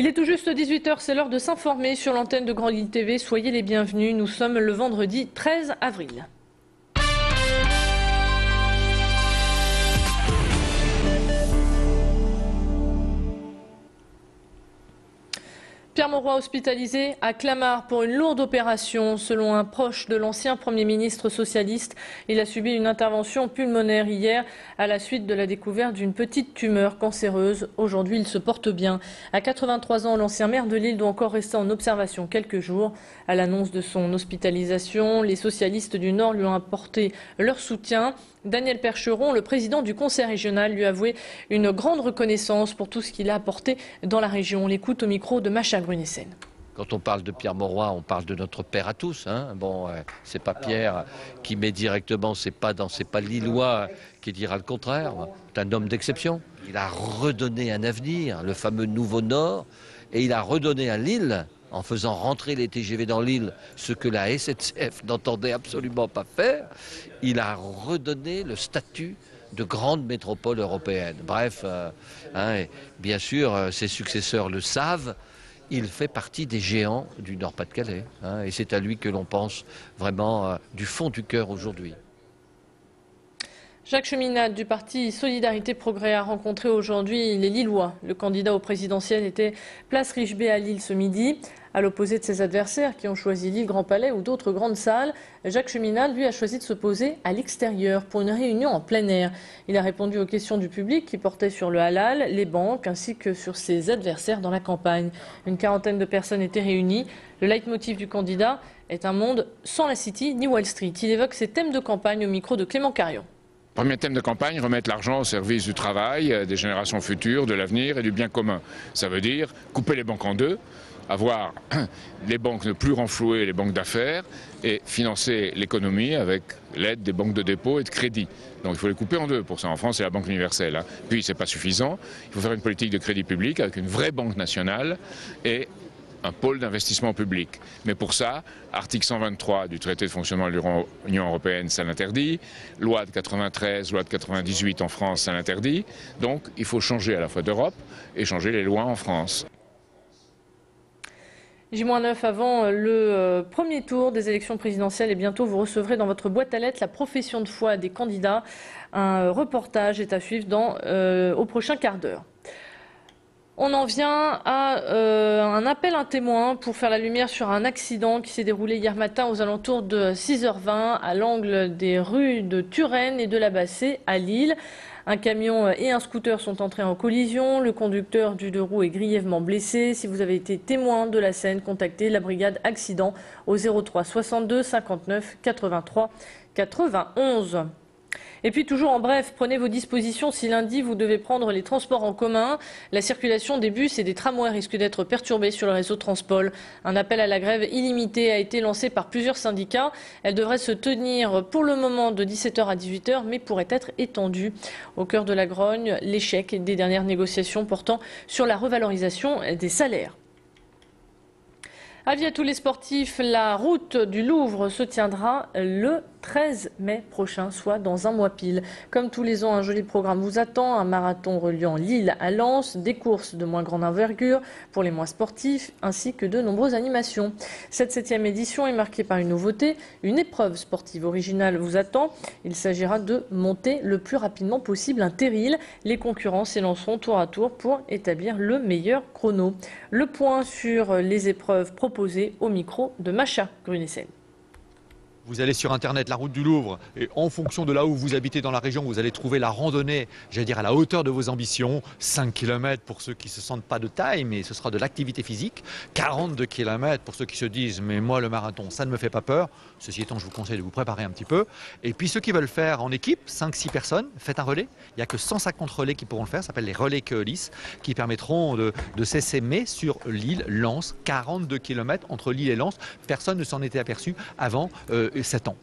Il est tout juste 18 h, c'est l'heure de s'informer sur l'antenne de Grand Lille TV. Soyez les bienvenus, nous sommes le vendredi 13 avril. Pierre Mauroy hospitalisé à Clamart pour une lourde opération. Selon un proche de l'ancien Premier ministre socialiste, il a subi une intervention pulmonaire hier à la suite de la découverte d'une petite tumeur cancéreuse. Aujourd'hui, il se porte bien. À 83 ans, l'ancien maire de Lille doit encore rester en observation quelques jours. À l'annonce de son hospitalisation, les socialistes du Nord lui ont apporté leur soutien. Daniel Percheron, le président du conseil régional, lui a avoué une grande reconnaissance pour tout ce qu'il a apporté dans la région. On l'écoute au micro de Macha Grunessen. Quand on parle de Pierre Mauroy, on parle de notre père à tous. Bon, c'est pas Pierre qui met directement, c'est pas Lillois qui dira le contraire. C'est un homme d'exception. Il a redonné un avenir, le fameux Nouveau Nord, et il a redonné à Lille, en faisant rentrer les TGV dans l'île, ce que la SNCF n'entendait absolument pas faire, il a redonné le statut de grande métropole européenne. Bref, et bien sûr, ses successeurs le savent, il fait partie des géants du Nord-Pas-de-Calais. Et c'est à lui que l'on pense vraiment du fond du cœur aujourd'hui. Jacques Cheminade du parti Solidarité Progrès a rencontré aujourd'hui les Lillois. Le candidat au présidentiel était place Richebé à Lille ce midi. À l'opposé de ses adversaires qui ont choisi Lille Grand Palais ou d'autres grandes salles, Jacques Cheminade, lui, a choisi de se poser à l'extérieur pour une réunion en plein air. Il a répondu aux questions du public qui portaient sur le halal, les banques ainsi que sur ses adversaires dans la campagne. Une quarantaine de personnes étaient réunies. Le leitmotiv du candidat est un monde sans la City ni Wall Street. Il évoque ses thèmes de campagne au micro de Clément Carion. Premier thème de campagne, remettre l'argent au service du travail, des générations futures, de l'avenir et du bien commun. Ça veut dire couper les banques en deux, avoir les banques ne plus renflouer les banques d'affaires et financer l'économie avec l'aide des banques de dépôt et de crédit. Donc il faut les couper en deux. Pour ça, en France, c'est la Banque universelle. Puis, c'est pas suffisant. Il faut faire une politique de crédit public avec une vraie banque nationale et un pôle d'investissement public. Mais pour ça, article 123 du traité de fonctionnement de l'Union européenne, ça l'interdit. Loi de 93, loi de 98 en France, ça l'interdit. Donc il faut changer à la fois d'Europe et changer les lois en France. J-9 avant le premier tour des élections présidentielles et bientôt vous recevrez dans votre boîte à lettres la profession de foi des candidats. Un reportage est à suivre au prochain quart d'heure. On en vient à un appel à un témoin pour faire la lumière sur un accident qui s'est déroulé hier matin aux alentours de 6h20 à l'angle des rues de Turenne et de la Bassée à Lille. Un camion et un scooter sont entrés en collision. Le conducteur du deux roues est grièvement blessé. Si vous avez été témoin de la scène, contactez la brigade accident au 03 62 59 83 91. Et puis toujours en bref, prenez vos dispositions si lundi vous devez prendre les transports en commun. La circulation des bus et des tramways risque d'être perturbée sur le réseau Transpol. Un appel à la grève illimitée a été lancé par plusieurs syndicats. Elle devrait se tenir pour le moment de 17h à 18h mais pourrait être étendue. Au cœur de la grogne, l'échec des dernières négociations portant sur la revalorisation des salaires. Avis à tous les sportifs, la route du Louvre se tiendra le 13 mai prochain, soit dans un mois pile. Comme tous les ans, un joli programme vous attend, un marathon reliant Lille à Lens, des courses de moins grande envergure pour les moins sportifs, ainsi que de nombreuses animations. Cette 7e édition est marquée par une nouveauté, une épreuve sportive originale vous attend. Il s'agira de monter le plus rapidement possible un terril. Les concurrents s'élanceront tour à tour pour établir le meilleur chrono. Le point sur les épreuves proposées au micro de Macha Grunessen. Vous allez sur internet, la route du Louvre, et en fonction de là où vous habitez dans la région, vous allez trouver la randonnée, j'allais dire à la hauteur de vos ambitions. 5 km pour ceux qui ne se sentent pas de taille, mais ce sera de l'activité physique. 42 km pour ceux qui se disent, mais moi le marathon, ça ne me fait pas peur. Ceci étant, je vous conseille de vous préparer un petit peu. Et puis ceux qui veulent faire en équipe, 5-6 personnes, faites un relais. Il n'y a que 150 relais qui pourront le faire, ça s'appelle les relais Keolis, qui permettront de s'essaimer sur Lille, Lens, 42 km entre Lille et Lens. Personne ne s'en était aperçu avant 7 ans.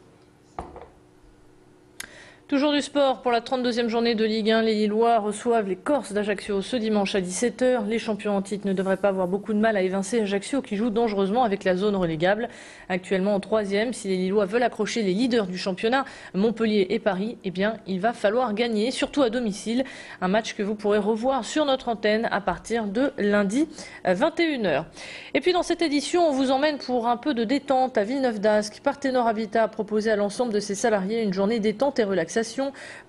Toujours du sport pour la 32e journée de Ligue 1. Les Lillois reçoivent les Corses d'Ajaccio ce dimanche à 17 h. Les champions en titre ne devraient pas avoir beaucoup de mal à évincer Ajaccio qui joue dangereusement avec la zone relégable. Actuellement en 3e, si les Lillois veulent accrocher les leaders du championnat, Montpellier et Paris, eh bien, il va falloir gagner, surtout à domicile. Un match que vous pourrez revoir sur notre antenne à partir de lundi 21 h. Et puis dans cette édition, on vous emmène pour un peu de détente à Villeneuve-d'Ascq. Partenor Habitat a proposé à l'ensemble de ses salariés une journée détente et relaxation.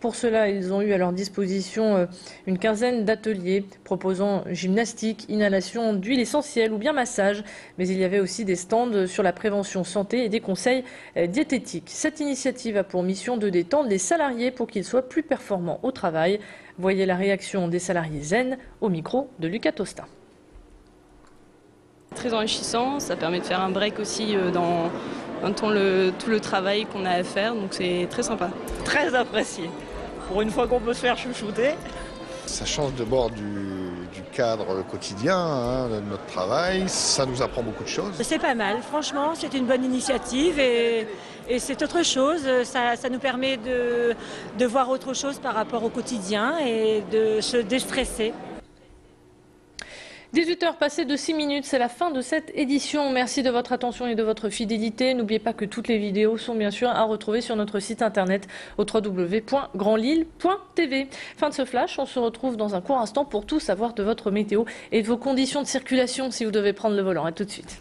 Pour cela, ils ont eu à leur disposition une quinzaine d'ateliers proposant gymnastique, inhalation d'huile essentielle ou bien massage. Mais il y avait aussi des stands sur la prévention santé et des conseils diététiques. Cette initiative a pour mission de détendre les salariés pour qu'ils soient plus performants au travail. Voyez la réaction des salariés zen au micro de Lucas Tosta. Très enrichissant, ça permet de faire un break aussi dans tout le travail qu'on a à faire, donc c'est très sympa. Très apprécié. Pour une fois qu'on peut se faire chouchouter. Ça change d'abord du cadre quotidien de notre travail, ça nous apprend beaucoup de choses. C'est pas mal, franchement, c'est une bonne initiative et c'est autre chose. Ça nous permet de voir autre chose par rapport au quotidien et de se déstresser. 18 h passées de 6 minutes, c'est la fin de cette édition. Merci de votre attention et de votre fidélité. N'oubliez pas que toutes les vidéos sont bien sûr à retrouver sur notre site internet au www.grandlille.tv. Fin de ce flash, on se retrouve dans un court instant pour tout savoir de votre météo et de vos conditions de circulation si vous devez prendre le volant. À tout de suite.